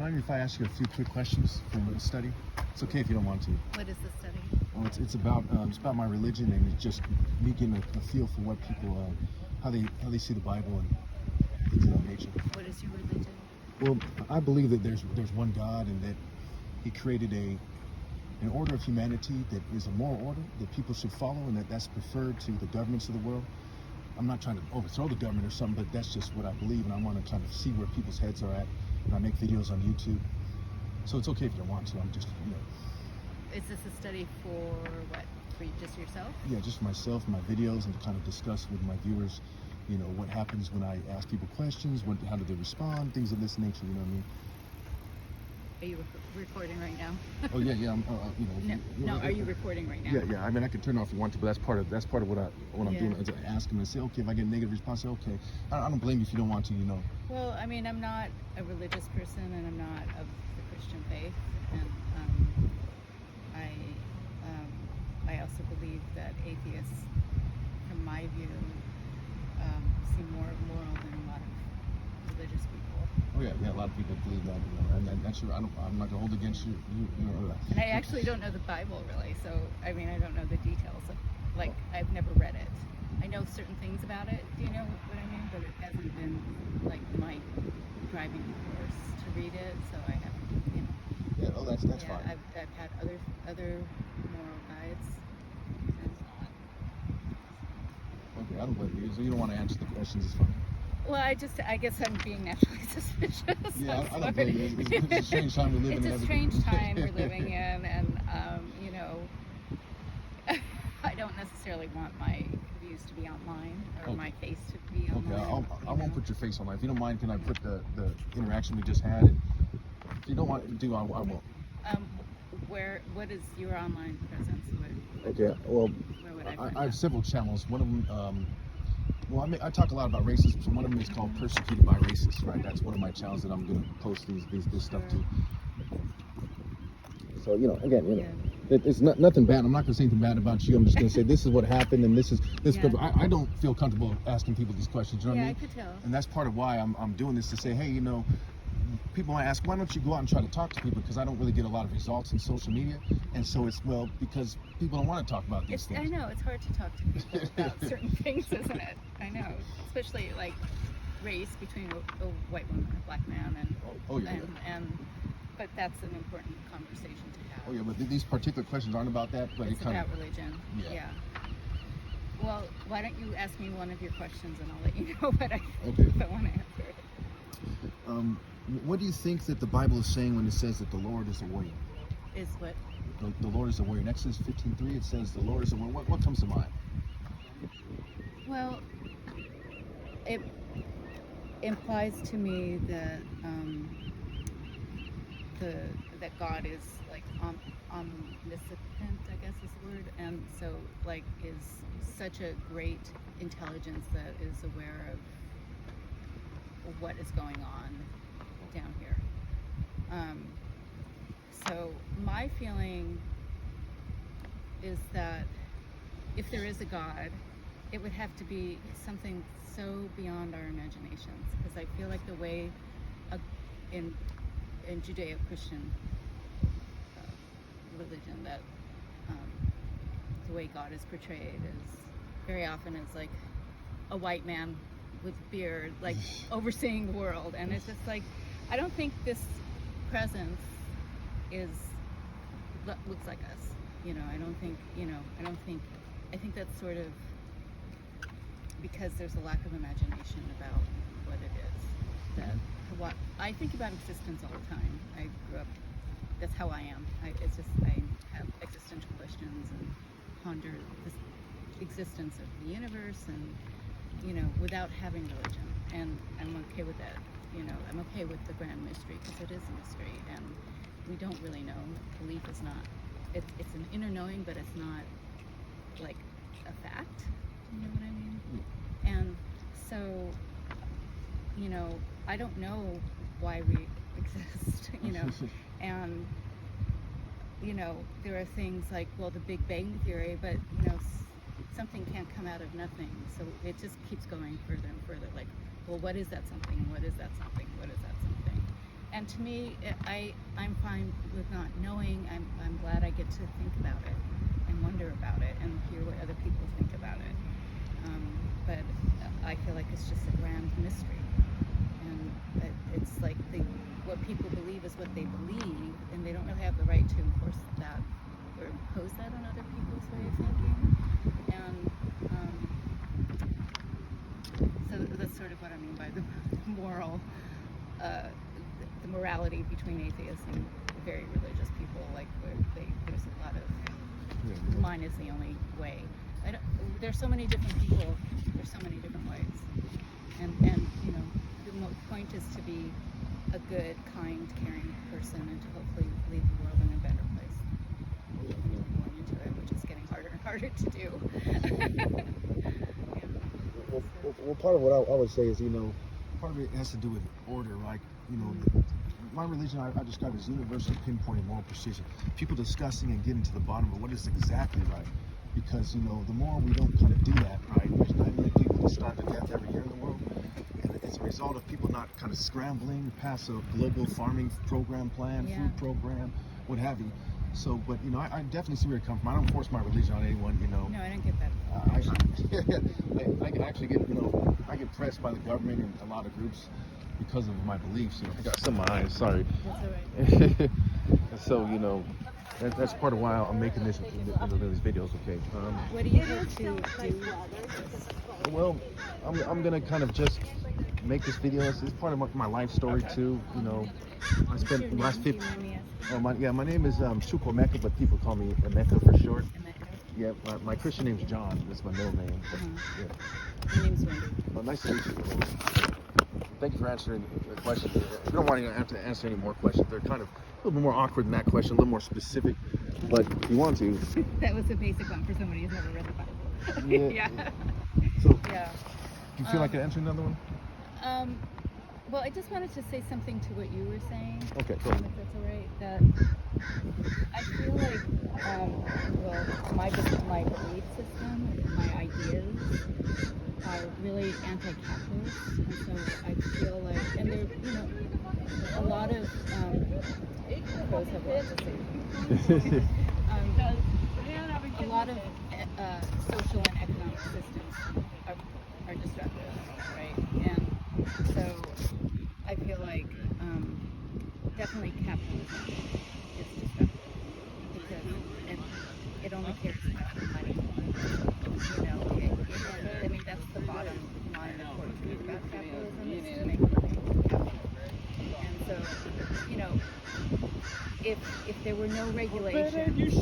mind if I ask you a few quick questions from the study? It's okay if you don't want to. What is the study? Well, it's about my religion, and it's just me getting a feel for what people how they see the Bible and things of that nature. What is your religion? Well, I believe that there's one God, and that He created an order of humanity that is a moral order that people should follow, and that's preferred to the governments of the world. I'm not trying to overthrow the government or something, but that's just what I believe, and I want to kind of see where people's heads are at. And I make videos on YouTube, so it's okay if you don't want to. I'm just, Is this a study for what? For just yourself? Yeah, just for myself, my videos, and to kind of discuss with my viewers, what happens when I ask people questions, how do they respond, things of this nature. You know what I mean? Are you recording right now? Oh yeah. I'm, No. Are you recording right now? Yeah. I mean, I can turn it off if you want to, but that's part of what I'm doing. Is I ask them and say, okay, if I get a negative response, say, okay. I don't blame you if you don't want to. Well, I mean, I'm not a religious person, and I'm not of the Christian faith, and I also believe that atheists, from my view, seem more moral than a lot of religious people. Oh yeah, a lot of people believe that, and that's true. I'm not gonna hold against you. And I actually don't know the Bible really, so I mean, I don't know the details. Like I've never read it. I know certain things about it. Do you know what I mean? But it hasn't been like my driving force to read it, so I haven't. Yeah. Oh, that's fine. I've had other moral guides. Okay, I don't blame you. So you don't want to answer the questions, it's fine. Well, I guess I'm being naturally suspicious. Yeah, I don't blame you. It's a strange time we're living in. It's a strange time we're living in, and I don't necessarily want my views to be online or my face to be online. Okay, I won't put your face online. If you don't mind, can I put the interaction we just had? And if you don't want to do, I won't. What is your online presence? Okay, well, where would I find I have that? several channels. One of them, I talk a lot about racism. So one of them is called Persecuted by Racists, right? That's one of my channels that I'm going to post this stuff to. So, again, it's nothing bad. I'm not going to say anything bad about you. I'm just going to say this is what happened, and this. Yeah. I don't feel comfortable asking people these questions. You know what I mean? I could tell. And that's part of why I'm doing this, to say, hey, people might ask, why don't you go out and try to talk to people? Because I don't really get a lot of results in social media. And so because people don't want to talk about these things. I know, it's hard to talk to people about certain things, isn't it? I know, especially like race between a white woman and a black man, but that's an important conversation to have. Oh yeah, but these particular questions aren't about that, but it's about religion. Yeah. Well, why don't you ask me one of your questions, and I'll let you know what if I want to answer it. What do you think that the Bible is saying when it says that the Lord is a warrior? Is what? The Lord is a warrior. In Exodus 15:3, it says the Lord is a warrior. What comes to mind? Well, it implies to me that that God is like omniscient, I guess is the word, and so like is such a great intelligence that is aware of what is going on down here. So my feeling is that if there is a God, it would have to be something so beyond our imaginations, because I feel like the way in Judeo-Christian religion that the way God is portrayed is very often as like a white man with beard, like overseeing the world, and it's just like I don't think this presence looks like us. I think that's sort of because there's a lack of imagination about what it is. What I think about existence all the time. I grew up. That's how I am. I have existential questions and ponder the existence of the universe, and without having religion. And I'm okay with that. I'm okay with the grand mystery, because it is a mystery, and we don't really know. Belief is not. It's an inner knowing, but it's not like a fact. You know what I mean? And so, I don't know why we exist. And there are things like, well, the Big Bang Theory, but something can't come out of nothing. So it just keeps going further and further. Like, well, what is that something? And what is that something? What is that something? and to me, I'm fine with not knowing. I'm glad I get to think about it and wonder about it and hear what other people think about it. But I feel like it's just a grand mystery, and it's like what people believe is what they believe, and they don't really have the right to enforce that or impose that on other people's way of thinking. And so that's sort of what I mean by the moral, the morality between atheists and very religious people. Like there's a lot of mine is the only way. There's so many different people. There's so many different ways, and you know, the point is to be a good, kind, caring person, and to hopefully leave the world in a better place. Going into it, which is getting harder and harder to do. Well, part of what I would say is, you know, part of it has to do with order. Like, you know, my religion I describe as universal pinpointing moral precision. People discussing and getting to the bottom of what is exactly right. Because, you know, the more we don't kind of do that, right, there's 9 million people that starve to death every year in the world. And it's a result of people not kind of scrambling past a global farming program plan, food program, what have you. So, but, you know, I definitely see where you come from. I don't force my religion on anyone, you know. No, I don't get that. I actually get, you know, I get pressed by the government and a lot of groups because of my beliefs. You know, I got some of my eyes, sorry. That's all right. So, you know, that's part of why I'm making these videos, okay? What do you hope to do? Well, I'm gonna kind of just make this video. It's part of my life story too. You know, I spent the last 50. My name is Shuko Mecca, but people call me Mecca for short. Yeah, my Christian name's John. That's my middle name. But, My name's Wendy. Well, nice to meet you. Thank you for answering the question. If you don't want to have to answer any more questions, they're kind of a little bit more awkward than that question, a little more specific. But if you want to. That was a basic one for somebody who's never read the Bible. Yeah. So, do you feel like I answered another one? Well, I just wanted to say something to what you were saying. Okay, go ahead. If that's all right. That I feel like, well, my belief system, my ideas are really anti-capitalist, and so I feel like, and there, you know, a lot of pros have a lot to say. A lot of social and economic systems are destructive, right? And so I feel like definitely capitalism is destructive because it only cares about money. You know, I mean that's the bottom line important thing about capitalism is to make money. And so, you know, if there were no regulations,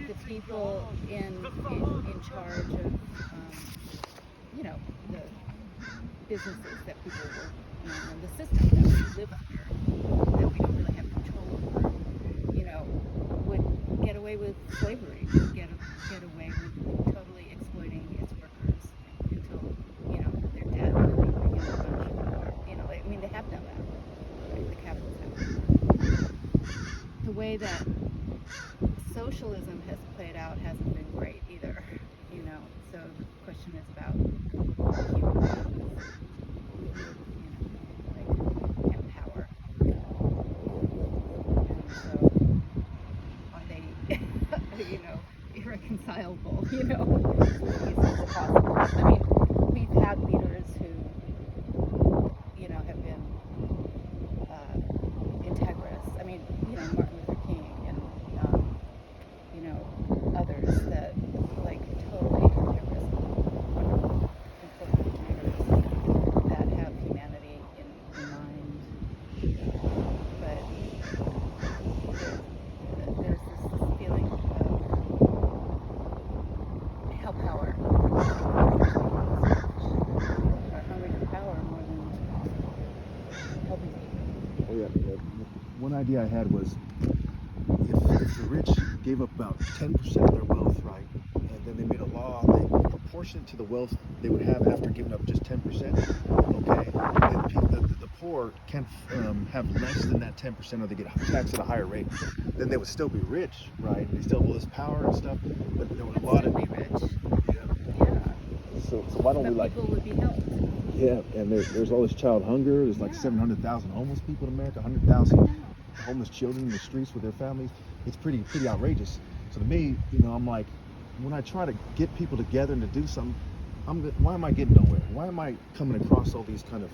the people in charge of you know, the businesses that people work in and the system that we live under, that we don't really have control over, you know, would get away with slavery, would get away with totally exploiting its workers until, you know, they're dead and then they get a bunch more, you know, I mean, they have done that, right? The capitalists have. The way that socialism has played out hasn't been great either, you know, so the question is about human beings, you know, like, and power. And so, are they, you know, irreconcilable, you know? It's possible. I mean, we've had leaders who, you know, have been integrists. I mean, you know, Martin Luther King and, you know, others that, like, totally integrous, wonderful, important leaders that have humanity in mind. But there's this feeling of how power are hungry for power more than helping people. Oh yeah. One idea I had was if the rich gave up about 10% of their wealth, right, and then they made a law that proportionate to the wealth they would have after giving up just 10%, okay, the poor can't have less than that 10% or they get taxed at a higher rate, then they would still be rich, right? They still have all this power and stuff, but there were a lot of rich. So why don't we like? People would be helped. Yeah, and there's all this child hunger. There's like 700,000 homeless people in America, 100,000 homeless children in the streets with their families. It's pretty outrageous. So to me, I'm like, when I try to get people together and to do something, why am I getting nowhere? Why am I coming across all these kind of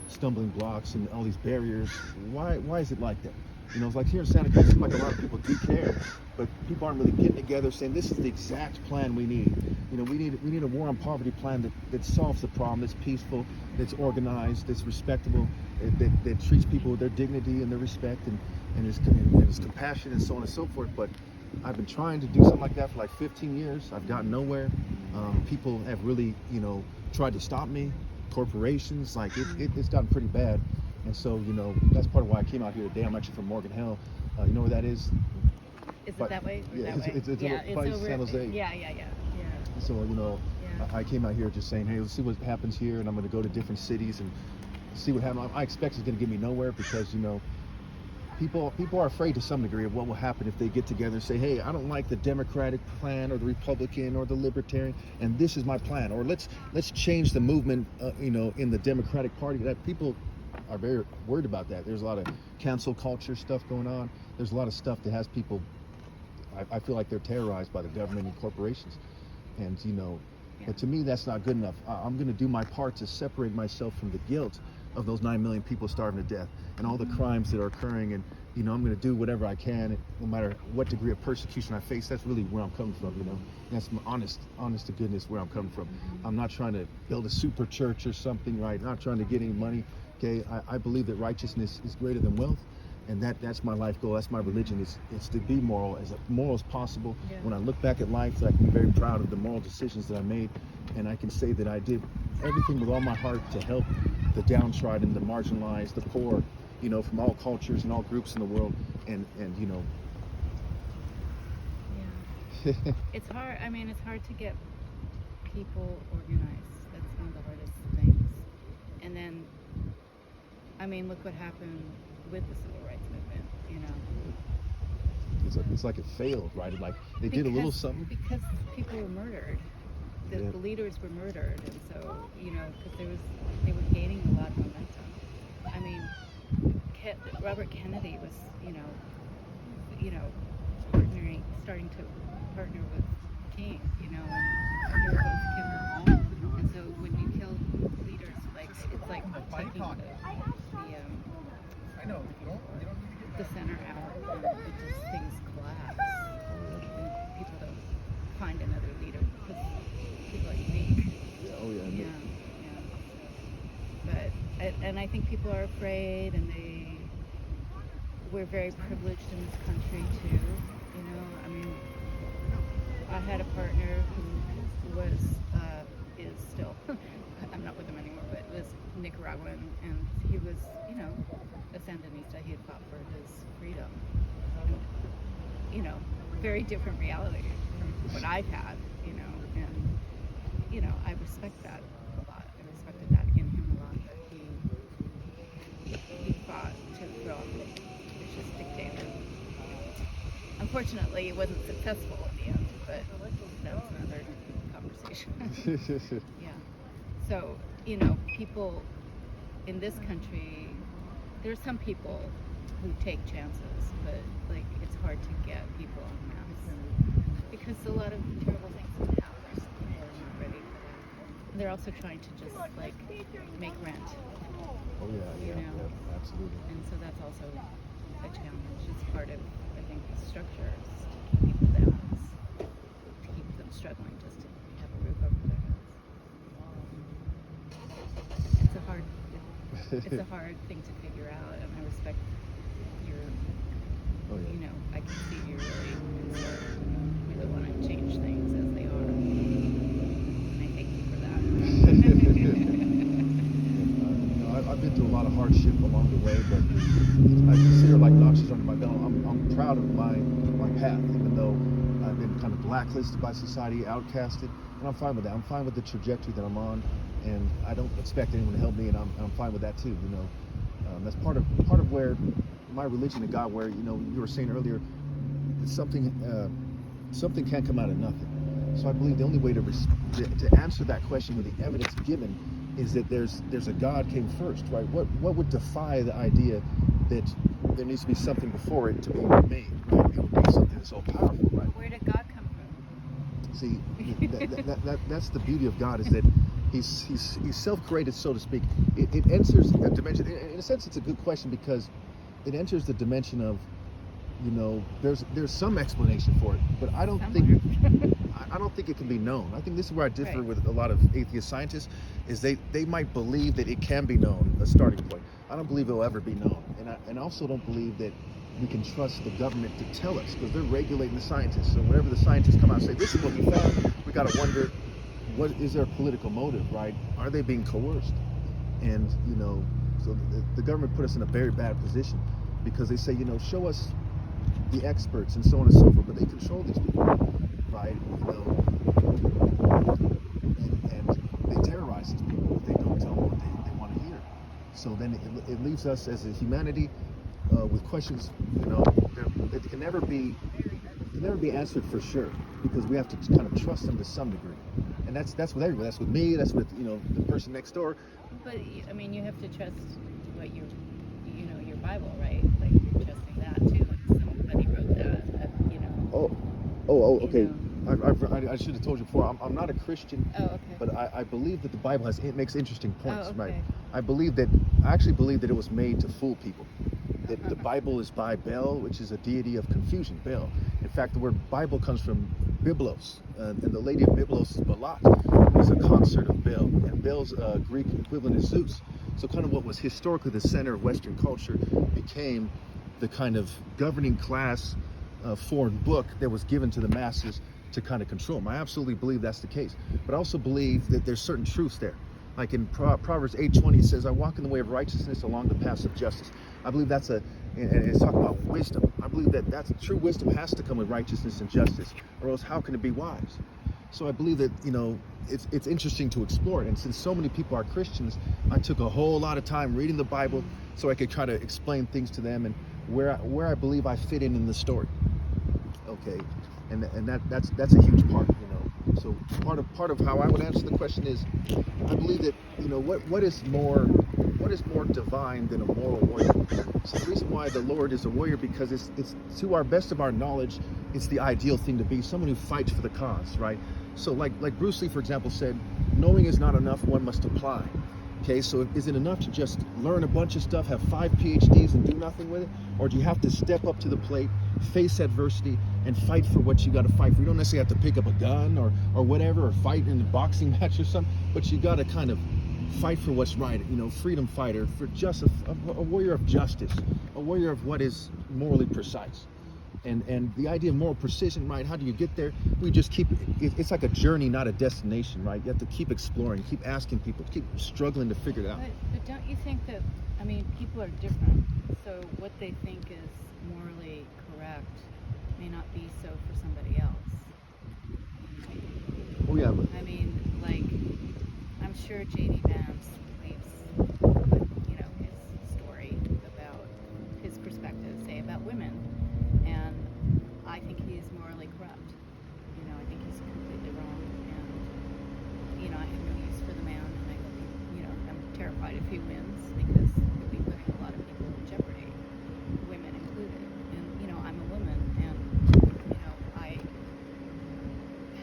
stumbling blocks and all these barriers? Why is it like that? It's like here in Santa Cruz, it seems like a lot of people do care, but people aren't really getting together saying this is the exact plan we need. We need a war on poverty plan that solves the problem, that's peaceful, that's organized, that's respectable, that treats people with their dignity and their respect and is compassionate and so on and so forth. But I've been trying to do something like that for like 15 years. I've gotten nowhere. People have really, tried to stop me. Corporations, like it's gotten pretty bad. And so, that's part of why I came out here today. I'm actually from Morgan Hill. You know where that is? Is it that way? Yeah, that way? It's over San Jose. Yeah. So, I came out here just saying, hey, let's see what happens here, and I'm going to go to different cities and see what happens. I expect it's going to get me nowhere because, people are afraid to some degree of what will happen if they get together and say, hey, I don't like the Democratic plan or the Republican or the Libertarian, and this is my plan. Or let's change the movement, in the Democratic Party. That people are very worried about that. There's a lot of cancel culture stuff going on. There's a lot of stuff that has people, I feel like they're terrorized by the government and corporations. And, but to me, that's not good enough. I'm going to do my part to separate myself from the guilt of those 9 million people starving to death and all the crimes that are occurring. And, I'm going to do whatever I can, no matter what degree of persecution I face. That's really where I'm coming from, That's my honest to goodness where I'm coming from. I'm not trying to build a super church or something, right? Not trying to get any money. Okay, I believe that righteousness is greater than wealth, and that's my life goal. That's my religion. It's to be moral as possible. Yeah. When I look back at life, I can be very proud of the moral decisions that I made, and I can say that I did everything with all my heart to help the downtrodden, the marginalized, the poor, from all cultures and all groups in the world, and Yeah. It's hard. I mean, it's hard to get people organized. That's one of the hardest things. And then, look what happened with the civil rights movement, It's like it failed, right? Like they did a little something. Because people were murdered. The leaders were murdered, and so, because they were gaining a lot of momentum. Robert Kennedy was, starting to partner with King, and here goes Kim. And so when you kill leaders, it's like taking the center out, and things collapse, and people don't find another leader because people are unique. Oh yeah. But I think people are afraid, and we're very privileged in this country too. I had a partner who is still, I'm not with him anymore, but was Nicaraguan, and he was, a Sandinista. He had fought for his freedom. And, very different reality from what I've had, and, I respect that a lot. I respected that in him a lot, that he fought to throw off the vicious dictator. Unfortunately, it wasn't successful in the end, but that's another conversation. Yeah. So, people in this country, there's some people who take chances, but it's hard to get people on maps because a lot of terrible things can happen. People are not ready for that. They're also trying to just make rent. Oh yeah, absolutely. And so that's also a challenge. It's part of, I think, the structure is to keep people down, to keep them struggling just to have a roof over their heads. It's a hard thing to figure out, and I respect your. Oh, yeah. I can see you really concerned. You really want to change things as they are. And I thank you for that. I've been through a lot of hardship along the way, but I consider like notches under my belt. I'm proud of my path, even though I've been kind of blacklisted by society, outcasted, and I'm fine with that. I'm fine with the trajectory that I'm on, and I don't expect anyone to help me, and I'm fine with that too. That's part of where my religion and God, where you were saying earlier, something can't come out of nothing. So I believe the only way to answer that question with the evidence given is that there's a God came first, right? What would defy the idea that there needs to be something before it to be made, right? It would be something that's all powerful, right? Where did God come from? See, that's the beauty of God, is that he's self-created, so to speak. It enters a dimension. In a sense, it's a good question because it enters the dimension of, there's some explanation for it, but I don't think it can be known. I think this is where I differ Right. with a lot of atheist scientists, is they might believe that it can be known, a starting point. I don't believe it'll ever be known, and I also don't believe that we can trust the government to tell us, because they're regulating the scientists. So whenever the scientists come out and say, this is what we found, we got to wonder, what is their political motive, right? Are they being coerced? And so the government put us in a very bad position, because they say, show us the experts and so on and so forth, but they control these people, right? And they terrorize these people if they don't tell them what they want to hear. So then it leaves us as a humanity with questions, it can never be answered for sure, because we have to kind of trust them to some degree. And that's with everybody. That's with me. That's with the person next door. But I mean, you have to trust what your Bible, right? Like you're trusting that too. And somebody wrote that. Okay. I should have told you before. I'm not a Christian. Oh, okay. But I believe that the Bible makes interesting points, Oh, okay. right? I actually believe that it was made to fool people. That the Bible is by Bel, which is a deity of confusion, Bel. In fact, the word Bible comes from Biblos, and the lady of Biblos is Balat, who is a consort of Bel, and Bel's Greek equivalent is Zeus. So kind of what was historically the center of Western culture became the kind of governing class foreign book that was given to the masses to kind of control them. I absolutely believe that's the case. But I also believe that there's certain truths there. Like in Proverbs 8:20, it says, I walk in the way of righteousness along the paths of justice. I believe and it's talking about wisdom. I believe that's true wisdom has to come with righteousness and justice, or else how can it be wise? So I believe that, it's interesting to explore it. And since so many people are Christians, I took a whole lot of time reading the Bible so I could try to explain things to them and where I believe I fit in the story. Okay. And that's a huge part, So part of how I would answer the question is, I believe that, what is more divine than a moral warrior? So the reason why the Lord is a warrior, because it's to our best of our knowledge, it's the ideal thing to be, someone who fights for the cause, right? So like Bruce Lee, for example, said, knowing is not enough, one must apply. Okay, so is it enough to just learn a bunch of stuff, have 5 PhDs and do nothing with it? Or do you have to step up to the plate, face adversity, and fight for what you got to fight for? You don't necessarily have to pick up a gun or whatever, or fight in a boxing match or something, but you got to kind of fight for what's right, freedom fighter, for just a warrior of justice, a warrior of what is morally precise. And the idea of moral precision, right? How do you get there? We just it's like a journey, not a destination, right? You have to keep exploring, keep asking people, keep struggling to figure it out. But don't you think that, people are different, so what they think is morally correct may not be so for somebody else. Oh yeah, but I'm sure J.D. Vance believes, his story about his perspective, say, about women, and I think he's morally corrupt. I think he's completely wrong, and, I have no use for the man, and I hope I'm terrified if he wins, because he'll be putting a lot of people in jeopardy, women included, and, I'm a woman, and, I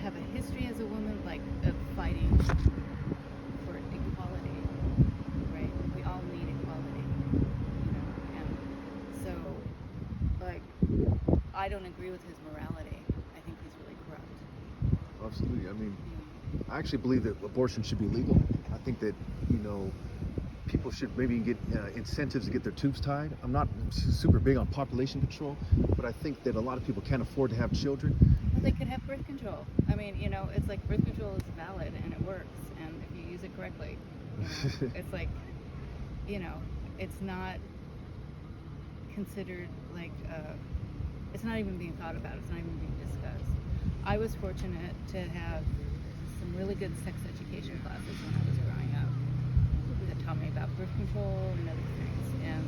have a history as a woman, of fighting for equality, right? We all need equality, and so, I don't agree with his morality. I think he's really corrupt. Absolutely. I actually believe that abortion should be legal. I think that, people should maybe get incentives to get their tubes tied. I'm not super big on population control, but I think that a lot of people can't afford to have children. Well, they could have birth control. It's like birth control is valid and it works, and if you use it correctly, it's like, it's not considered it's not even being thought about. It's not even being discussed. I was fortunate to have some really good sex education classes when I was growing up that taught me about birth control and other things, and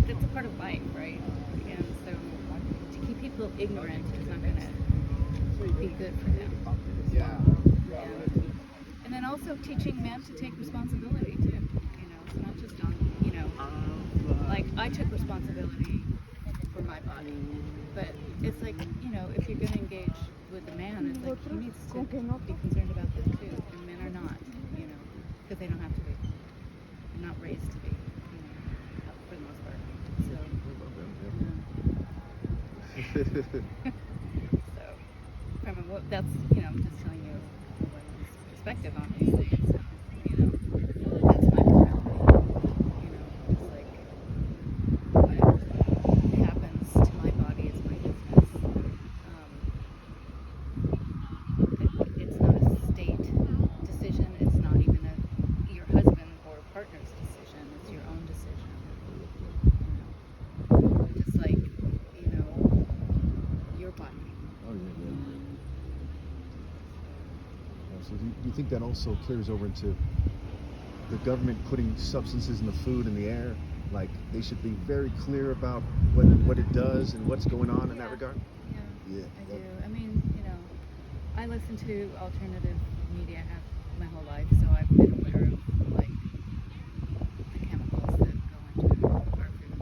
that's a part of life, right? And so to keep people ignorant is not going to be good for them. Yeah. And then also teaching men to take responsibility too. You know, it's not just on, you know, like I took responsibility for my body, but it's like, you know, if you're going to engage with a man, it's like he needs to be concerned about this too, and men are not, you know, because they don't have to be. They're not raised to be, you know, for the most part. So, I mean, that's, you know, I'm just telling you women's perspective on these things. You know, that's my morality. You know, it's like what happens to my body is my business. It's not a state decision. It's not even your husband or partner's decision. It's your own decision. You know, just like, you know, your body. Oh yeah. So do you think that also carries over into the government putting substances in the food and the air? Like they should be very clear about what it does and what's going on in that regard? Yeah, I do. I mean, you know, I listen to alternative media have my whole life, so I've been aware of like the chemicals that go into our food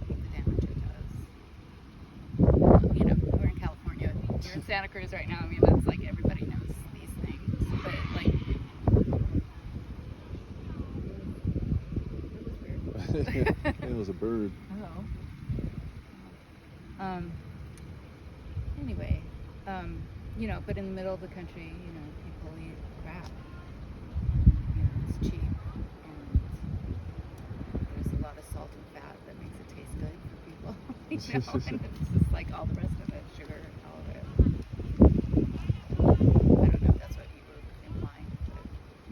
and the damage it does. You know, we're in California. We're in Santa Cruz right now. I mean, that's like everybody knows these things, but like. It was a bird. Oh. Anyway, you know, but in the middle of the country, you know, people eat crap. You know, it's cheap, and there's a lot of salt and fat that makes it taste good for people. You know, and it's just like all the rest of it, sugar, all of it. I don't know if that's what you were implying, but.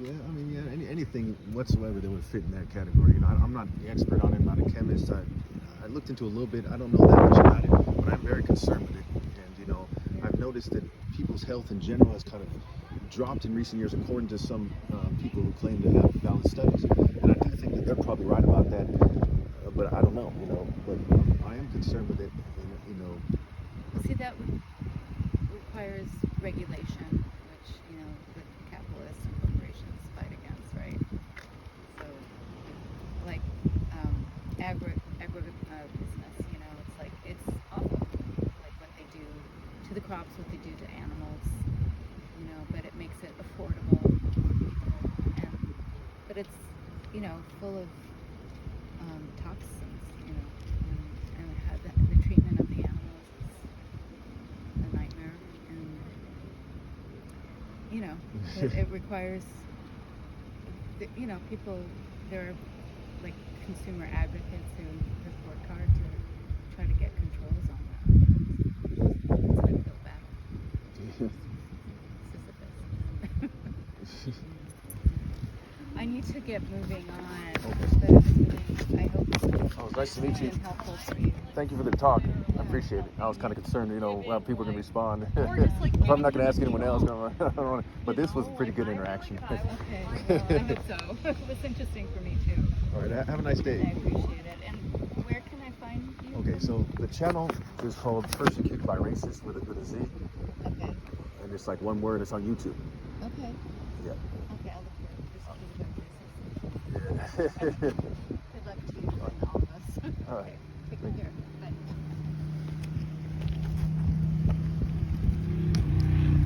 Yeah, I mean, yeah, anything whatsoever that would fit in that category. You know, I'm not the expert on it. I'm not a chemist. I looked into it a little bit. I don't know that much about it, but I'm very concerned with it. And you know, I've noticed that people's health in general has kind of dropped in recent years, according to some people who claim to have valid studies. And I think that they're probably right about that, but I don't know. You know, but I am concerned with it. And, you know, See, that requires regulation, which, you know, the capitalists and corporations fight against, right? So, like, business, you know, it's like, it's awful, like what they do to the crops, what they do to animals, you know, but it makes it affordable, but it's, you know, full of toxins, you know, and the treatment of the animals is a nightmare, and you know, it requires, you know, people, there are like consumer advocates who have worked hard to try to get controls on that. It's an uphill battle. Sisyphus. I need to get moving on, but I hope Oh, it's nice to meet you. it's been helpful for you. Thank you for the talk. I appreciate it. I was kind of concerned, you know, how people can respond. Or just like If I'm not going to ask anyone else, I don't wanna, but this was a pretty good interaction. Okay, well, I hope so. It was interesting for me too. All right, have a nice I day. appreciate it. And where can I find you? Okay, so the channel is called Persecuted by Racists with a Z, Okay. and it's like one word. It's on YouTube. Okay. Yeah. Okay, I'll look for it. Yeah. Good luck to you and all of us. All right. Okay, take Thank you. care.